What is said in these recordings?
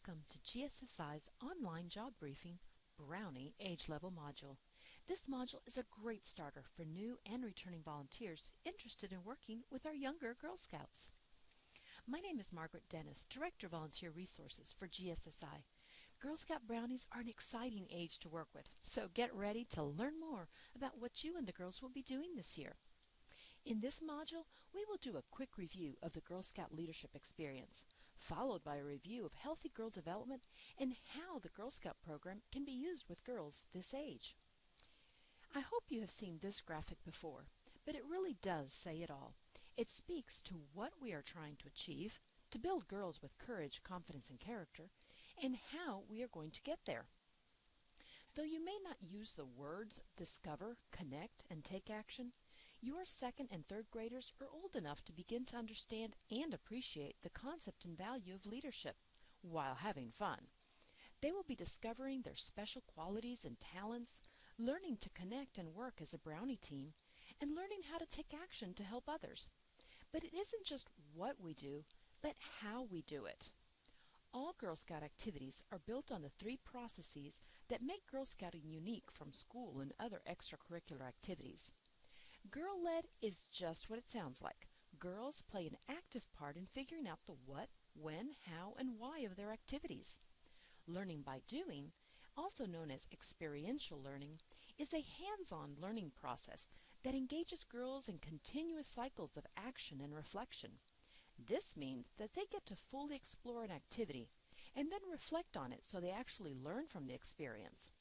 Welcome to GSSI's online job briefing Brownie age level module. This module is a great starter for new and returning volunteers interested in working with our younger Girl Scouts. My name is Margaret Dennis, Director of Volunteer Resources for GSSI. Girl Scout Brownies are an exciting age to work with, so get ready to learn more about what you and the girls will be doing this year. In this module, we will do a quick review of the Girl Scout leadership experience, followed by a review of healthy girl development and how the Girl Scout program can be used with girls this age. I hope you have seen this graphic before, but it really does say it all. It speaks to what we are trying to achieve, to build girls with courage, confidence, and character, and how we are going to get there. Though you may not use the words discover, connect, and take action, your second and third graders are old enough to begin to understand and appreciate the concept and value of leadership while having fun. They will be discovering their special qualities and talents, learning to connect and work as a Brownie team, and learning how to take action to help others. But it isn't just what we do, but how we do it. All Girl Scout activities are built on the three processes that make Girl Scouting unique from school and other extracurricular activities. Girl-led is just what it sounds like. Girls play an active part in figuring out the what, when, how, and why of their activities. Learning by doing, also known as experiential learning, is a hands-on learning process that engages girls in continuous cycles of action and reflection. This means that they get to fully explore an activity and then reflect on it so they actually learn from the experience.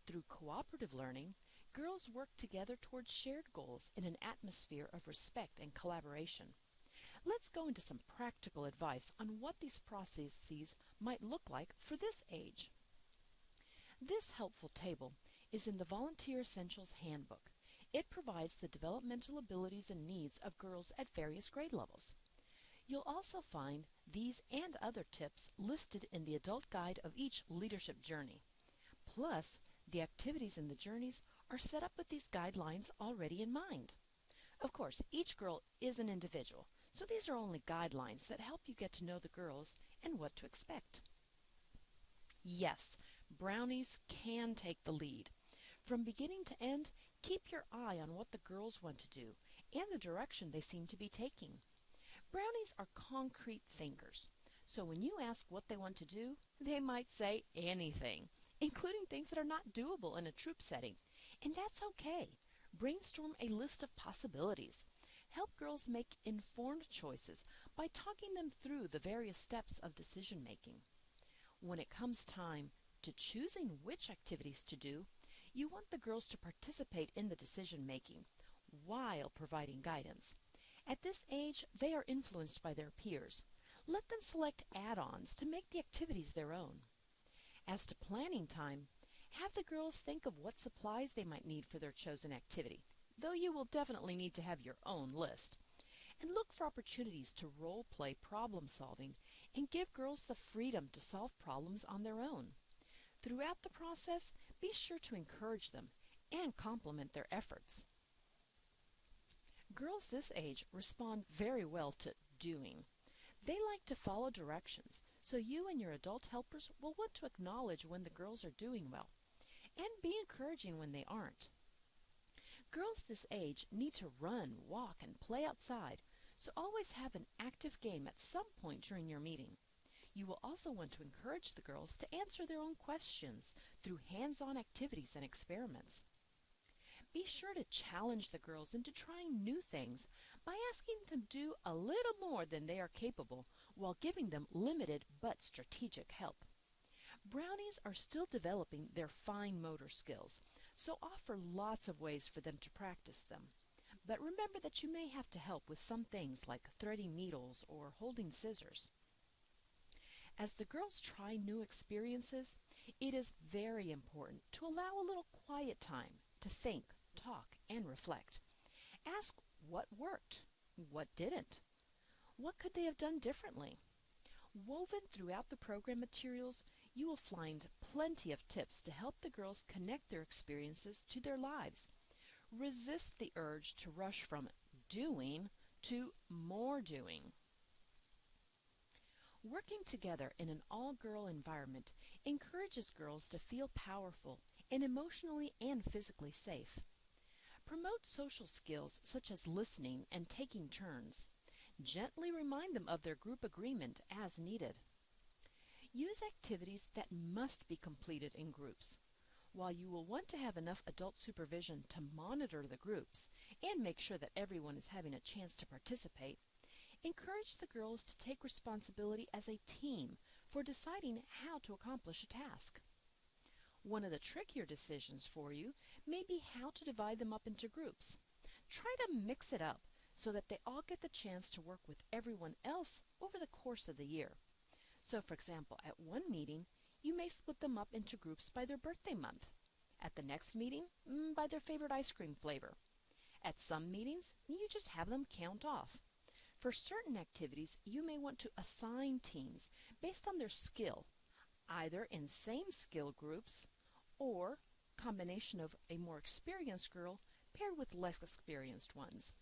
Through cooperative learning, girls work together towards shared goals in an atmosphere of respect and collaboration. Let's go into some practical advice on what these processes might look like for this age. This helpful table is in the Volunteer Essentials Handbook. It provides the developmental abilities and needs of girls at various grade levels. You'll also find these and other tips listed in the adult guide of each leadership journey. Plus, the activities in the journeys are set up with these guidelines already in mind. Of course, each girl is an individual, so these are only guidelines that help you get to know the girls and what to expect. Yes, Brownies can take the lead. From beginning to end, keep your eye on what the girls want to do and the direction they seem to be taking. Brownies are concrete thinkers, so when you ask what they want to do, they might say anything, including things that are not doable in a troop setting. And that's okay. Brainstorm a list of possibilities. Help girls make informed choices by talking them through the various steps of decision making. When it comes time to choosing which activities to do, you want the girls to participate in the decision making while providing guidance. At this age, they are influenced by their peers. Let them select add-ons to make the activities their own. As to planning time, have the girls think of what supplies they might need for their chosen activity, though you will definitely need to have your own list. And look for opportunities to role-play problem solving and give girls the freedom to solve problems on their own. Throughout the process, be sure to encourage them and compliment their efforts. Girls this age respond very well to doing. They like to follow directions, so you and your adult helpers will want to acknowledge when the girls are doing well, and be encouraging when they aren't. Girls this age need to run, walk, and play outside, so always have an active game at some point during your meeting. You will also want to encourage the girls to answer their own questions through hands-on activities and experiments. Be sure to challenge the girls into trying new things by asking them to do a little more than they are capable while giving them limited but strategic help. Brownies are still developing their fine motor skills, so offer lots of ways for them to practice them. But remember that you may have to help with some things like threading needles or holding scissors. As the girls try new experiences, it is very important to allow a little quiet time to think, talk, and reflect. Ask what worked, what didn't. What could they have done differently? Woven throughout the program materials, you will find plenty of tips to help the girls connect their experiences to their lives. Resist the urge to rush from doing to more doing. Working together in an all-girl environment encourages girls to feel powerful and emotionally and physically safe. Promote social skills such as listening and taking turns. Gently remind them of their group agreement as needed. Use activities that must be completed in groups. While you will want to have enough adult supervision to monitor the groups and make sure that everyone is having a chance to participate, encourage the girls to take responsibility as a team for deciding how to accomplish a task. One of the trickier decisions for you may be how to divide them up into groups. Try to mix it up so that they all get the chance to work with everyone else over the course of the year. So, for example, at one meeting, you may split them up into groups by their birthday month. At the next meeting, by their favorite ice cream flavor. At some meetings, you just have them count off. For certain activities, you may want to assign teams based on their skill, either in same skill groups or combination of a more experienced girl paired with less experienced ones.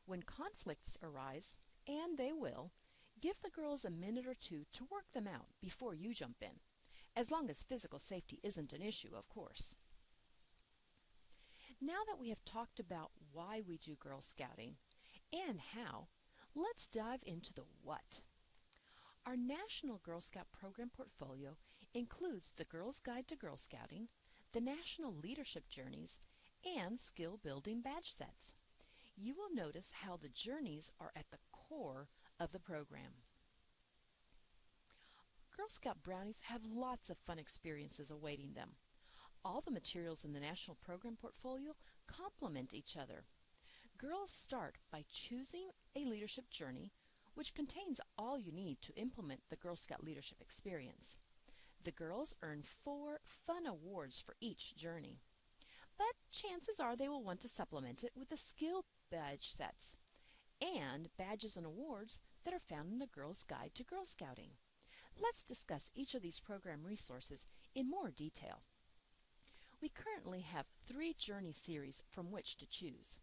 When conflicts arise, and they will, give the girls a minute or two to work them out before you jump in, as long as physical safety isn't an issue, of course. Now that we have talked about why we do Girl Scouting and how, let's dive into the what. Our National Girl Scout Program portfolio includes the Girls Guide to Girl Scouting, the National Leadership Journeys, and Skill Building Badge Sets. You will notice how the journeys are at the core of the program. Girl Scout Brownies have lots of fun experiences awaiting them. All the materials in the National Program portfolio complement each other. Girls start by choosing a leadership journey, which contains all you need to implement the Girl Scout leadership experience. The girls earn 4 fun awards for each journey, but chances are they will want to supplement it with the skill badge sets and badges and awards that are found in the Girls Guide to Girl Scouting. Let's discuss each of these program resources in more detail. We currently have 3 journey series from which to choose.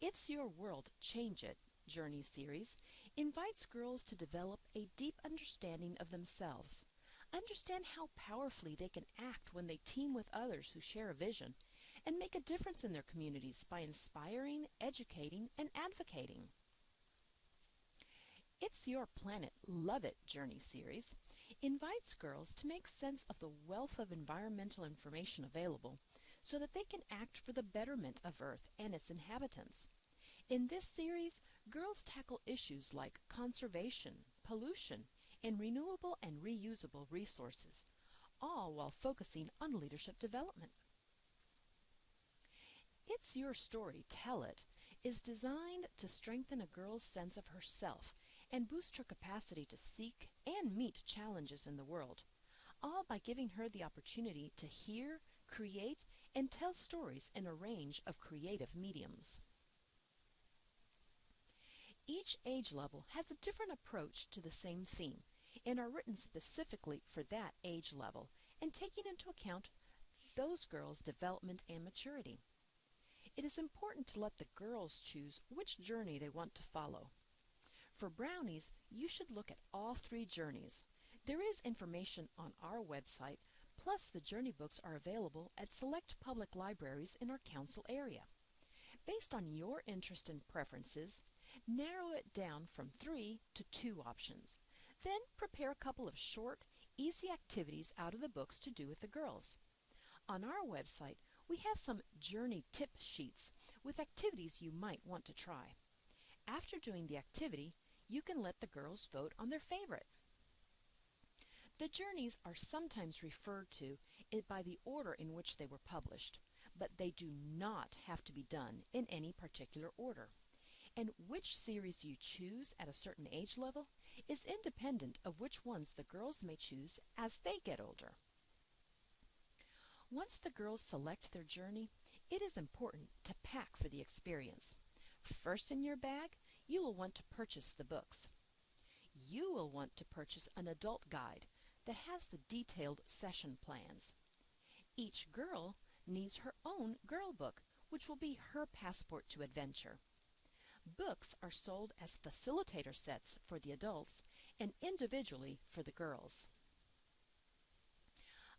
It's Your World, Change It Journey series invites girls to develop a deep understanding of themselves, understand how powerfully they can act when they team with others who share a vision, and make a difference in their communities by inspiring, educating, and advocating. It's Your Planet, Love It Journey series invites girls to make sense of the wealth of environmental information available so that they can act for the betterment of Earth and its inhabitants. In this series, girls tackle issues like conservation, pollution, and renewable and reusable resources, all while focusing on leadership development. It's Your Story, Tell It is designed to strengthen a girl's sense of herself and boost her capacity to seek and meet challenges in the world, all by giving her the opportunity to hear, create, and tell stories in a range of creative mediums. Each age level has a different approach to the same theme and are written specifically for that age level and taking into account those girls' development and maturity. It is important to let the girls choose which journey they want to follow. For Brownies, you should look at all 3 journeys. There is information on our website, plus the journey books are available at select public libraries in our council area. Based on your interest and preferences, narrow it down from 3 to 2 options. Then prepare a couple of short, easy activities out of the books to do with the girls. On our website, we have some journey tip sheets with activities you might want to try. After doing the activity, you can let the girls vote on their favorite. The journeys are sometimes referred to by the order in which they were published, but they do not have to be done in any particular order. And which series you choose at a certain age level is independent of which ones the girls may choose as they get older. Once the girls select their journey, it is important to pack for the experience. First in your bag, you will want to purchase the books. You will want to purchase an adult guide that has the detailed session plans. Each girl needs her own girl book, which will be her passport to adventure. Books are sold as facilitator sets for the adults and individually for the girls.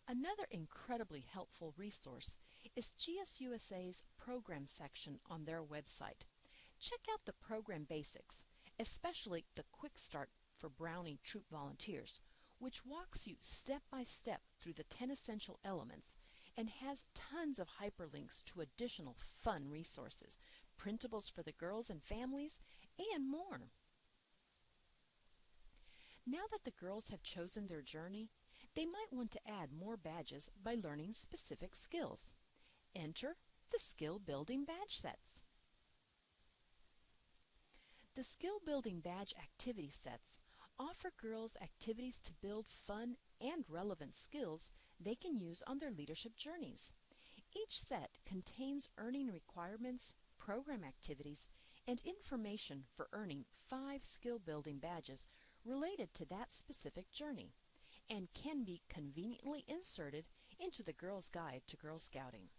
Another incredibly helpful resource is GSUSA's program section on their website. Check out the program basics, especially the Quick Start for Brownie Troop volunteers, which walks you step by step through the 10 essential elements and has tons of hyperlinks to additional fun resources, printables for the girls and families, and more. Now that the girls have chosen their journey, they might want to add more badges by learning specific skills. Enter the Skill Building Badge Sets. The Skill Building Badge Activity Sets offer girls activities to build fun and relevant skills they can use on their leadership journeys. Each set contains earning requirements, program activities, and information for earning 5 skill-building badges related to that specific journey, and can be conveniently inserted into the Girl's Guide to Girl Scouting.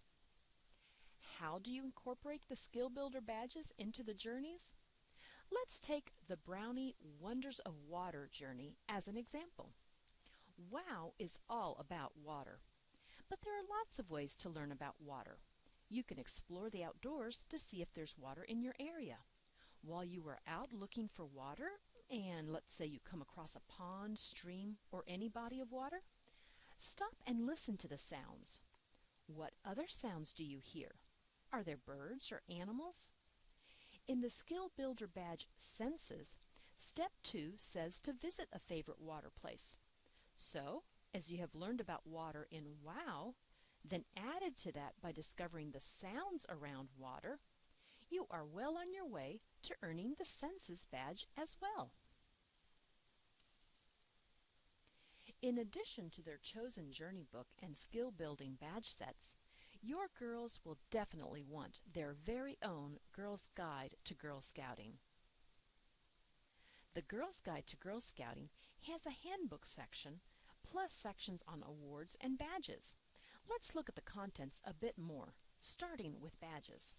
How do you incorporate the Skill Builder badges into the journeys? Let's take the Brownie Wonders of Water journey as an example. WOW is all about water, but there are lots of ways to learn about water. You can explore the outdoors to see if there's water in your area. While you are out looking for water, and let's say you come across a pond, stream, or any body of water, stop and listen to the sounds. What other sounds do you hear? Are there birds or animals? In the Skill Builder Badge Senses, Step 2 says to visit a favorite water place. So, as you have learned about water in WOW, then added to that by discovering the sounds around water, you are well on your way to earning the Senses badge as well. In addition to their chosen journey book and skill building badge sets, your girls will definitely want their very own Girl's Guide to Girl Scouting. The Girl's Guide to Girl Scouting has a handbook section, plus sections on awards and badges. Let's look at the contents a bit more, starting with badges.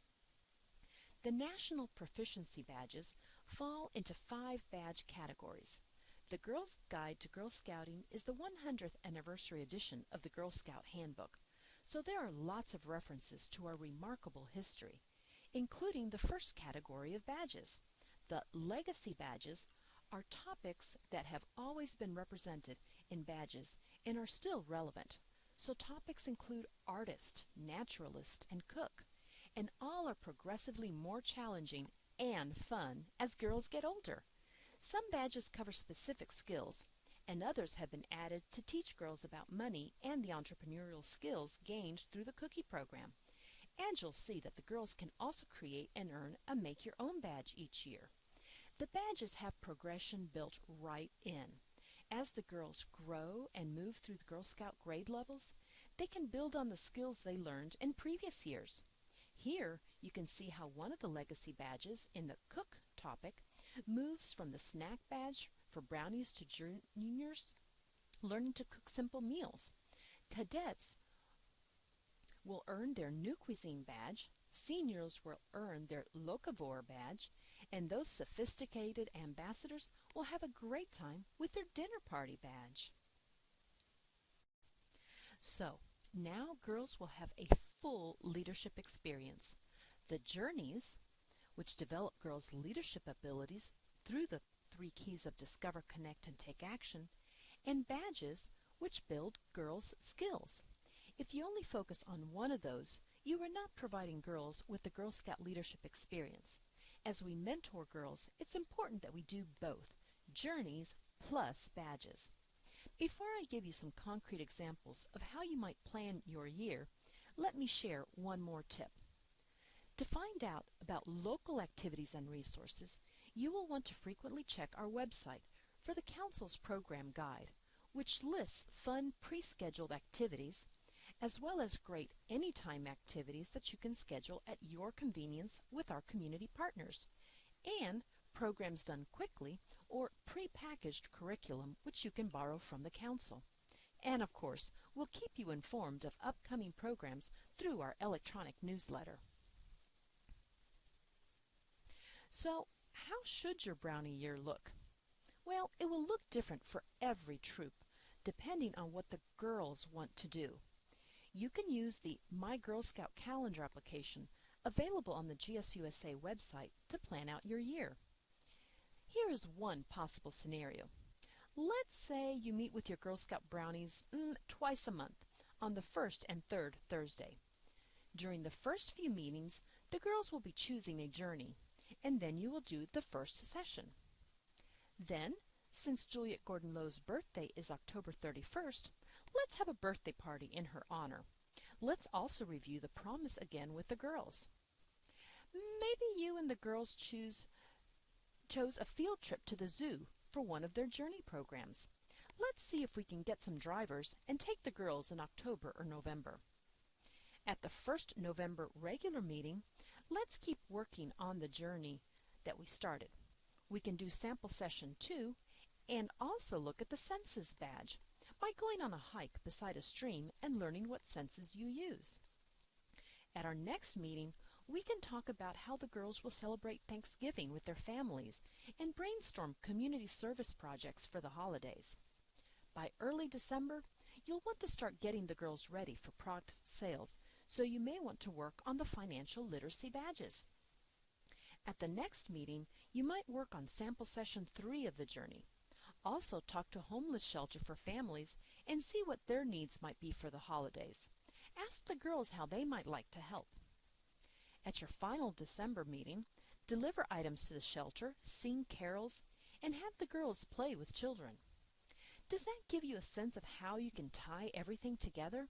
The National Proficiency Badges fall into 5 badge categories. The Girl's Guide to Girl Scouting is the 100th anniversary edition of the Girl Scout Handbook, so there are lots of references to our remarkable history, including the first category of badges. The Legacy Badges are topics that have always been represented in badges and are still relevant. So topics include artist, naturalist, and cook, and all are progressively more challenging and fun as girls get older. Some badges cover specific skills, and others have been added to teach girls about money and the entrepreneurial skills gained through the cookie program. And you'll see that the girls can also create and earn a make-your-own badge each year. The badges have progression built right in. As the girls grow and move through the Girl Scout grade levels, they can build on the skills they learned in previous years. Here, you can see how one of the legacy badges in the Cook topic moves from the snack badge for brownies to juniors learning to cook simple meals. Cadets will earn their New Cuisine badge, seniors will earn their Locavore badge, and those sophisticated ambassadors will have a great time with their dinner party badge. So, now girls will have a full leadership experience. The journeys, which develop girls' leadership abilities through the 3 keys of Discover, Connect, and Take Action, and badges, which build girls' skills. If you only focus on one of those, you are not providing girls with the Girl Scout leadership experience. As we mentor girls, it's important that we do both, journeys plus badges. Before I give you some concrete examples of how you might plan your year, let me share one more tip. To find out about local activities and resources, you will want to frequently check our website for the Council's program guide, which lists fun pre-scheduled activities, as well as great anytime activities that you can schedule at your convenience with our community partners, and programs done quickly or pre-packaged curriculum which you can borrow from the Council. And of course, we'll keep you informed of upcoming programs through our electronic newsletter. So, how should your Brownie year look? Well, it will look different for every troop, depending on what the girls want to do. You can use the My Girl Scout calendar application available on the GSUSA website to plan out your year. Here is one possible scenario. Let's say you meet with your Girl Scout Brownies twice a month, on the first and third Thursday. During the first few meetings, the girls will be choosing a journey, and then you will do the first session. Then, since Juliette Gordonlow's birthday is October 31st, let's have a birthday party in her honor. Let's also review the promise again with the girls. Maybe you and the girls chose a field trip to the zoo for one of their journey programs. Let's see if we can get some drivers and take the girls in October or November. At the first November regular meeting, let's keep working on the journey that we started. We can do sample session 2 and also look at the senses badge by going on a hike beside a stream and learning what senses you use. At our next meeting, we can talk about how the girls will celebrate Thanksgiving with their families and brainstorm community service projects for the holidays. By early December, you'll want to start getting the girls ready for product sales, so you may want to work on the financial literacy badges. At the next meeting, you might work on sample session 3 of the journey. Also talk to homeless shelter for families and see what their needs might be for the holidays. Ask the girls how they might like to help. At your final December meeting, deliver items to the shelter, sing carols, and have the girls play with children. Does that give you a sense of how you can tie everything together?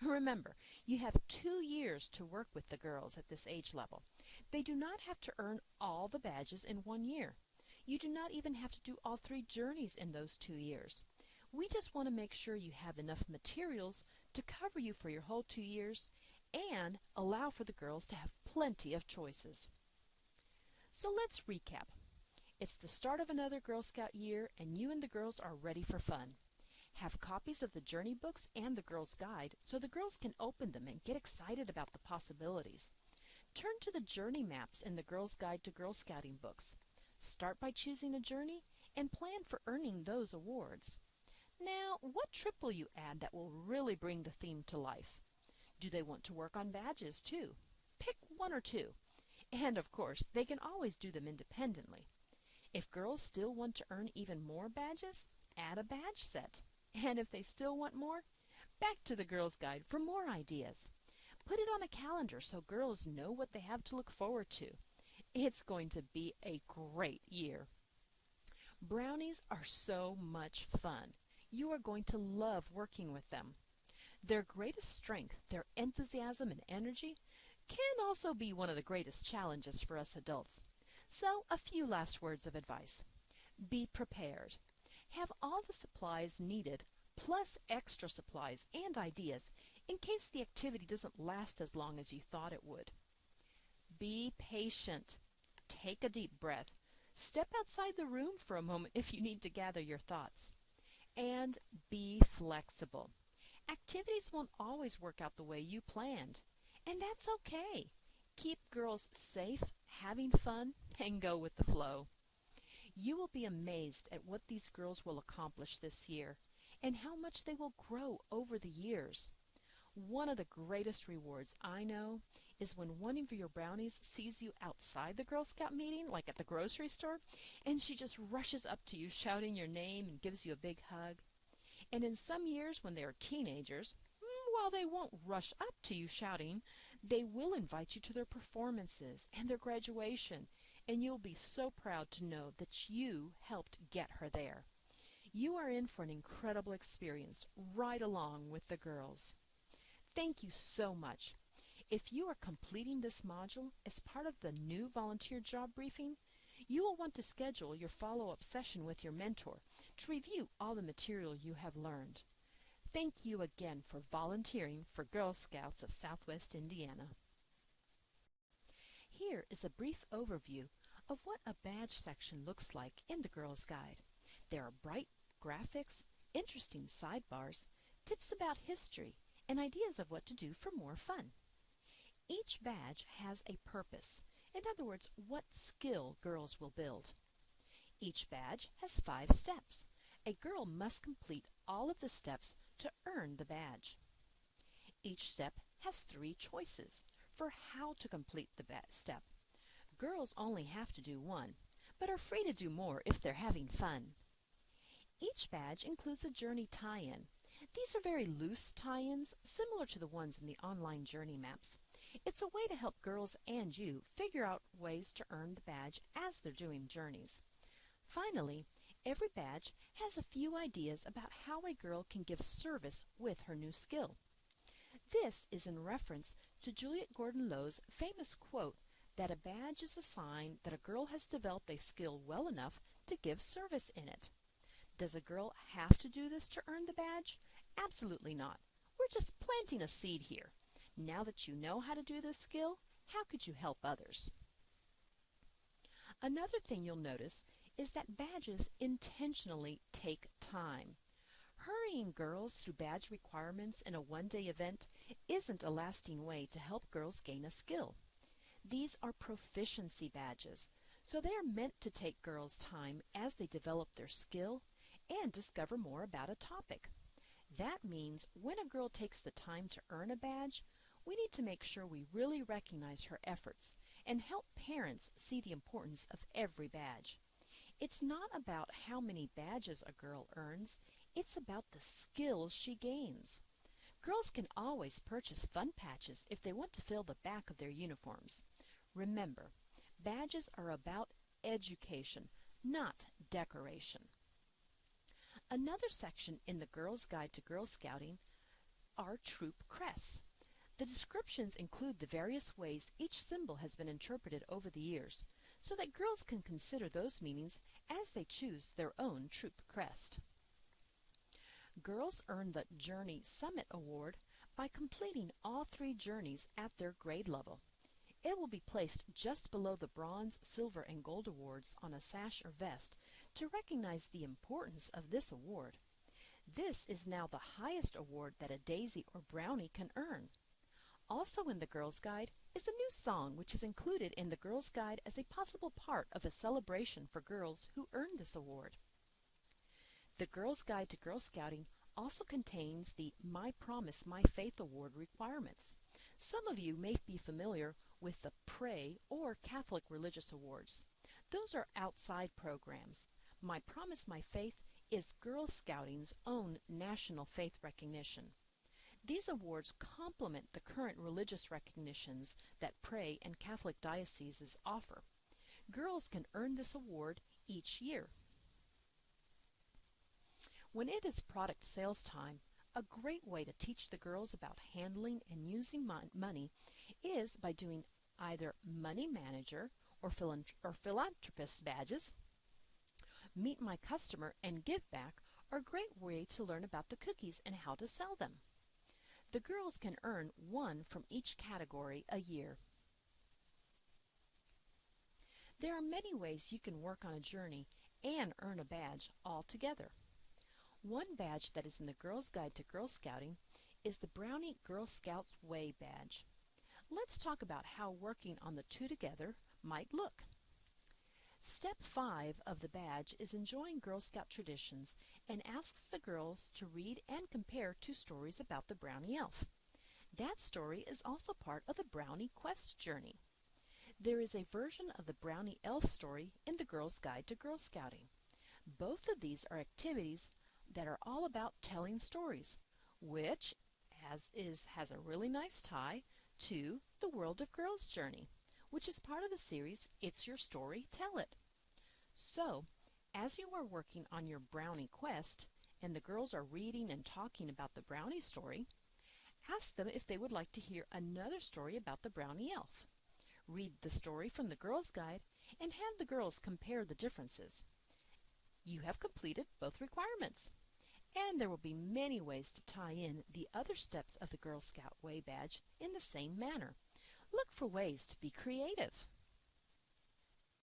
Remember, you have 2 years to work with the girls at this age level. They do not have to earn all the badges in 1 year. You do not even have to do all 3 journeys in those 2 years. We just want to make sure you have enough materials to cover you for your whole 2 years and allow for the girls to have plenty of choices. So let's recap. It's the start of another Girl Scout year, and you and the girls are ready for fun. Have copies of the journey books and the girls' guide so the girls can open them and get excited about the possibilities. Turn to the journey maps in the Girls' Guide to Girl Scouting books. Start by choosing a journey and plan for earning those awards. Now, what trip will you add that will really bring the theme to life? Do they want to work on badges too? Pick 1 or 2. And of course, they can always do them independently. If girls still want to earn even more badges, add a badge set. And if they still want more, back to the Girls' Guide for more ideas. Put it on a calendar so girls know what they have to look forward to. It's going to be a great year. Brownies are so much fun. You are going to love working with them. Their greatest strength, their enthusiasm and energy, can also be one of the greatest challenges for us adults. So, a few last words of advice. Be prepared. Have all the supplies needed, plus extra supplies and ideas, in case the activity doesn't last as long as you thought it would. Be patient. Take a deep breath. Step outside the room for a moment if you need to gather your thoughts. And be flexible. Activities won't always work out the way you planned, and that's okay. Keep girls safe, having fun, and go with the flow. You will be amazed at what these girls will accomplish this year and how much they will grow over the years. One of the greatest rewards I know is when one of your brownies sees you outside the Girl Scout meeting, like at the grocery store, and she just rushes up to you shouting your name and gives you a big hug. And in some years when they are teenagers, while they won't rush up to you shouting, they will invite you to their performances and their graduation, and you'll be so proud to know that you helped get her there. You are in for an incredible experience right along with the girls. Thank you so much. If you are completing this module as part of the new volunteer job briefing, you will want to schedule your follow-up session with your mentor to review all the material you have learned. Thank you again for volunteering for Girl Scouts of Southwest Indiana. Here is a brief overview of what a badge section looks like in the Girls' Guide. There are bright graphics, interesting sidebars, tips about history, and ideas of what to do for more fun. Each badge has a purpose, In other words, what skill girls will build. Each badge has 5 steps. A girl must complete all of the steps to earn the badge. Each step has 3 choices for how to complete the step. Girls only have to do one, but are free to do more if they're having fun. Each badge includes a journey tie-in. These are very loose tie-ins, similar to the ones in the online journey maps. It's a way to help girls and you figure out ways to earn the badge as they're doing journeys. Finally, every badge has a few ideas about how a girl can give service with her new skill. This is in reference to Juliette Gordonlow's famous quote that a badge is a sign that a girl has developed a skill well enough to give service in it. Does a girl have to do this to earn the badge? Absolutely not. We're just planting a seed here. Now that you know how to do this skill, how could you help others? Another thing you'll notice is that badges intentionally take time. Hurrying girls through badge requirements in a one-day event isn't a lasting way to help girls gain a skill. These are proficiency badges, so they are meant to take girls time as they develop their skill and discover more about a topic. That means when a girl takes the time to earn a badge, we need to make sure we really recognize her efforts and help parents see the importance of every badge. It's not about how many badges a girl earns, it's about the skills she gains. Girls can always purchase fun patches if they want to fill the back of their uniforms. Remember, badges are about education, not decoration. Another section in the Girl's Guide to Girl Scouting are troop crests. The descriptions include the various ways each symbol has been interpreted over the years, so that girls can consider those meanings as they choose their own troop crest. Girls earn the Journey Summit Award by completing all 3 journeys at their grade level. It will be placed just below the bronze, silver, and gold awards on a sash or vest to recognize the importance of this award. This is now the highest award that a daisy or brownie can earn. Also in the Girls Guide is a new song which is included in the Girls Guide as a possible part of a celebration for girls who earned this award. The Girls Guide to Girl Scouting also contains the My Promise, My Faith Award requirements. Some of you may be familiar with the Pray or Catholic Religious Awards. Those are outside programs. My Promise, My Faith is Girl Scouting's own national faith recognition. These awards complement the current religious recognitions that Pray and Catholic dioceses offer. Girls can earn this award each year. When it is product sales time, a great way to teach the girls about handling and using money is by doing either Money Manager or Philanthropist badges. Meet My Customer and Give Back are a great way to learn about the cookies and how to sell them. The girls can earn 1 from each category a year. There are many ways you can work on a journey and earn a badge all together. One badge that is in the Girls Guide to Girl Scouting is the Brownie Girl Scouts Way badge. Let's talk about how working on the 2 together might look. Step 5 of the badge is enjoying Girl Scout traditions and asks the girls to read and compare 2 stories about the Brownie Elf. That story is also part of the Brownie Quest journey. There is a version of the Brownie Elf story in the Girl's Guide to Girl Scouting. Both of these are activities that are all about telling stories, which has a really nice tie to the World of Girls journey, which is part of the series It's Your Story, Tell It. So, as you are working on your Brownie quest and the girls are reading and talking about the Brownie story, ask them if they would like to hear another story about the Brownie Elf. Read the story from the Girls Guide and have the girls compare the differences. You have completed both requirements. And there will be many ways to tie in the other steps of the Girl Scout Way badge in the same manner. Look for ways to be creative.